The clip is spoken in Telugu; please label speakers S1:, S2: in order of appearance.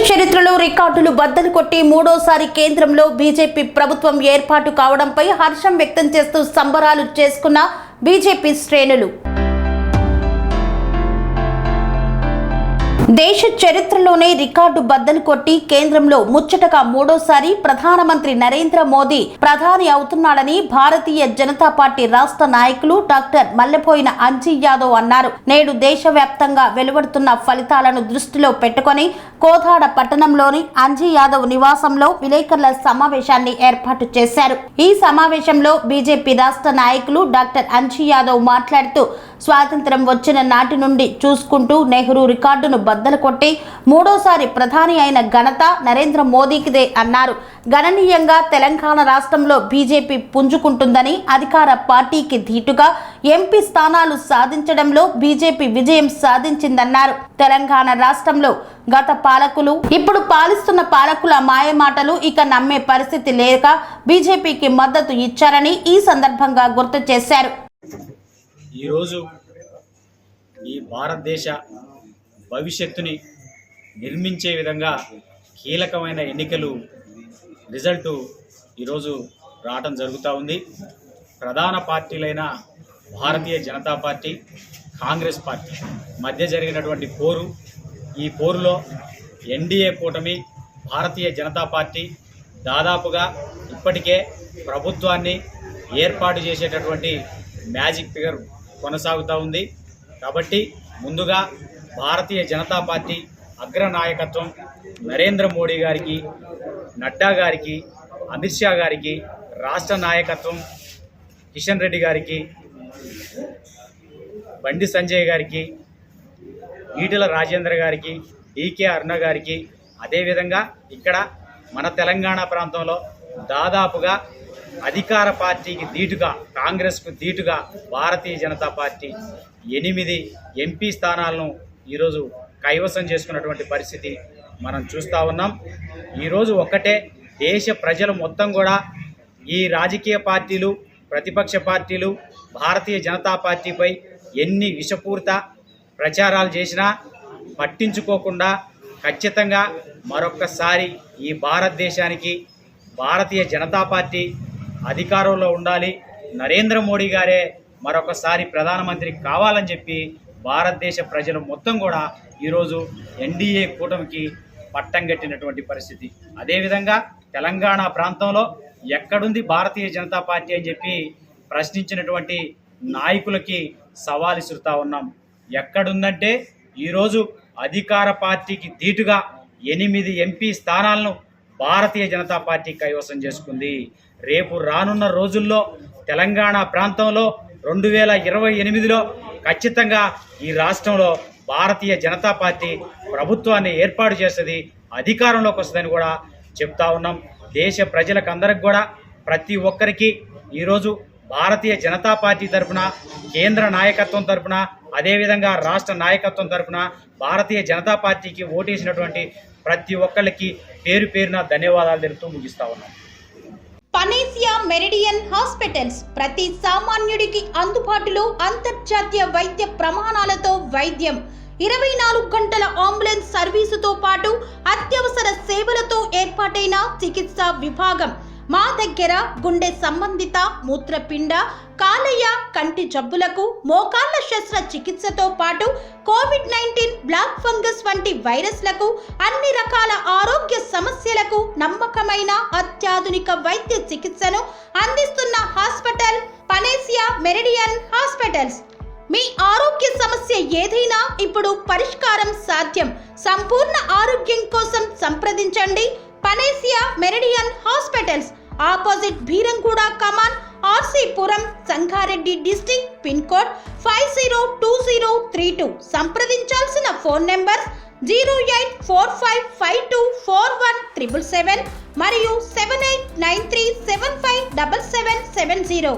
S1: చరిత్రలో రికార్డులు బద్దలు కొట్టి మూడోసారి కేంద్రంలో బీజేపీ ప్రభుత్వం ఏర్పాటు కావడంపై హర్షం వ్యక్తం చేస్తూ సంబరాలు చేసుకున్న బీజేపీ శ్రేణులు. దేశ చరిత్రలోనే రికార్డు బద్దలు కొట్టి కేంద్రంలో ముచ్చటగా మూడోసారి ప్రధానమంత్రి నరేంద్ర మోదీ ప్రధాని అవుతున్నాడని భారతీయ జనతా పార్టీ రాష్ట్ర నాయకులు డాక్టర్ మల్లెపోయిన అంజీ యాదవ్ అన్నారు. నేడు దేశవ్యాప్తంగా వెలువడుతున్న ఫలితాలను దృష్టిలో పెట్టుకుని కోదాడ పట్టణంలోని అంజీ యాదవ్ నివాసంలో విలేకరుల సమావేశాన్ని ఏర్పాటు చేశారు. ఈ సమావేశంలో బీజేపీ రాష్ట్ర నాయకులు డాక్టర్ అంజీ యాదవ్ మాట్లాడుతూ స్వాతంత్ర్యం వచ్చిన నాటి నుండి చూసుకుంటూ నెహ్రూ రికార్డును బద్దలు కొట్టి మూడోసారి ప్రధాని అయిన ఘనత నరేంద్ర మోదీకిదే అన్నారు. గణనీయంగా తెలంగాణ రాష్ట్రంలో బీజేపీ పుంజుకుంటుందని, అధికార పార్టీకి ధీటుగా ఎంపీ స్థానాలు సాధించడంలో బీజేపీ విజయం సాధించిందన్నారు. తెలంగాణ రాష్ట్రంలో గత పాలకులు ఇప్పుడు పాలిస్తున్న పాలకుల మాయమాటలు ఇక నమ్మే పరిస్థితి లేక బీజేపీకి మద్దతు ఇచ్చారని ఈ సందర్భంగా గుర్తు చేశారు.
S2: ఈరోజు ఈ భారతదేశ భవిష్యత్తుని నిర్మించే విధంగా కీలకమైన ఎన్నికలు రిజల్టు ఈరోజు రావటం జరుగుతూ ఉంది. ప్రధాన పార్టీలైన భారతీయ జనతా పార్టీ, కాంగ్రెస్ పార్టీ మధ్య జరిగినటువంటి పోరు, ఈ పోరులో ఎన్డీఏ కూటమి భారతీయ జనతా పార్టీ దాదాపుగా ఇప్పటికే ప్రభుత్వాన్ని ఏర్పాటు చేసేటటువంటి మ్యాజిక్ ఫిగర్ కొనసాగుతూ ఉంది. కాబట్టి ముందుగా భారతీయ జనతా పార్టీ అగ్రనాయకత్వం నరేంద్ర మోడీ గారికి, నడ్డా గారికి, అమిత్ షా గారికి, రాష్ట్ర నాయకత్వం కిషన్ రెడ్డి గారికి, బండి సంజయ్ గారికి, ఈటెల రాజేందర్ గారికి, డీకే అరుణ గారికి, అదేవిధంగా ఇక్కడ మన తెలంగాణ ప్రాంతంలో దాదాపుగా అధికార పార్టీకి ధీటుగా, కాంగ్రెస్కు ధీటుగా భారతీయ జనతా పార్టీ 8 ఎంపీ స్థానాలను ఈరోజు కైవసం చేసుకున్నటువంటి పరిస్థితి మనం చూస్తూ ఉన్నాం. ఈరోజు ఒక్కటే దేశ ప్రజలు మొత్తం కూడా ఈ రాజకీయ పార్టీలు, ప్రతిపక్ష పార్టీలు భారతీయ జనతా పార్టీపై ఎన్ని విషపూరిత ప్రచారాలు చేసినా పట్టించుకోకుండా ఖచ్చితంగా మరొక్కసారి ఈ భారతదేశానికి భారతీయ జనతా పార్టీ అధికారంలో ఉండాలి, నరేంద్ర మోడీ గారే మరొకసారి ప్రధానమంత్రి కావాలని చెప్పి భారతదేశ ప్రజలు మొత్తం కూడా ఈరోజు ఎన్డీఏ కూటమికి పట్టం కట్టినటువంటి పరిస్థితి. అదేవిధంగా తెలంగాణ ప్రాంతంలో ఎక్కడుంది భారతీయ జనతా పార్టీ అని చెప్పి ప్రశ్నించినటువంటి నాయకులకి సవాల్ ఇసురుతా ఉన్నాం. ఎక్కడుందంటే ఈరోజు అధికార పార్టీకి ధీటుగా 8 ఎంపీ స్థానాలను భారతీయ జనతా పార్టీ కైవసం చేసుకుంది. రేపు రానున్న రోజుల్లో తెలంగాణ ప్రాంతంలో 2028లో ఖచ్చితంగా ఈ రాష్ట్రంలో భారతీయ జనతా పార్టీ ప్రభుత్వాన్ని ఏర్పాటు చేస్తుంది, అధికారంలోకి వస్తుందని కూడా చెప్తా ఉన్నాం. దేశ ప్రజలకు అందరికి కూడా ప్రతి ఒక్కరికి ఈరోజు భారతీయ జనతా పార్టీ తరఫున, కేంద్ర నాయకత్వం తరఫున, అదేవిధంగా రాష్ట్ర నాయకత్వం తరఫున భారతీయ జనతా పార్టీకి ఓటేసినటువంటి ప్రతి ఒక్కరికి పేరు పేరున ధన్యవాదాలు తెలుపుతూ ముగిస్తా ఉన్నాం.
S1: పనేసియా మెరిడియన్ హాస్పిటల్స్ ప్రతి సామాన్యుడికి అందుబాటులో అంతర్జాతీయ వైద్య ప్రమాణాలతో వైద్యం, 24 గంటల అంబులెన్స్ సర్వీసుతో పాటు అత్యవసర సేవలతో ఏర్పాటైన చికిత్సా విభాగం. మా దగ్గర గుండె సంబంధిత, మూత్రపిండ, కాలేయ, కంటి జబ్బులకు, మోకాళ్ల శస్త్ర చికిత్సతో పాటు కోవిడ్-19, బ్లాక్ ఫంగస్ వంటి వైరస్లకు, అన్ని రకాల ఆరోగ్య సమస్యలకు నమ్మకమైన అత్యాధునిక వైద్య చికిత్సను అందిస్తున్న హాస్పిటల్ పనేసియా మెరిడియన్ హాస్పిటల్స్. మీ ఆరోగ్య సమస్య ఏదైనా ఇప్పుడు పరిష్కారం సాధ్యం. సంపూర్ణ ఆరోగ్యం కోసం సంప్రదించండి Panacea Meridian hospitals, opposite Bheeramguda కమాన్, RC Puram, Sangareddy district, pin code 502032. సంప్రదించాల్సిన ఫోన్ నెంబర్ 0845524177 మరియు 7893757770.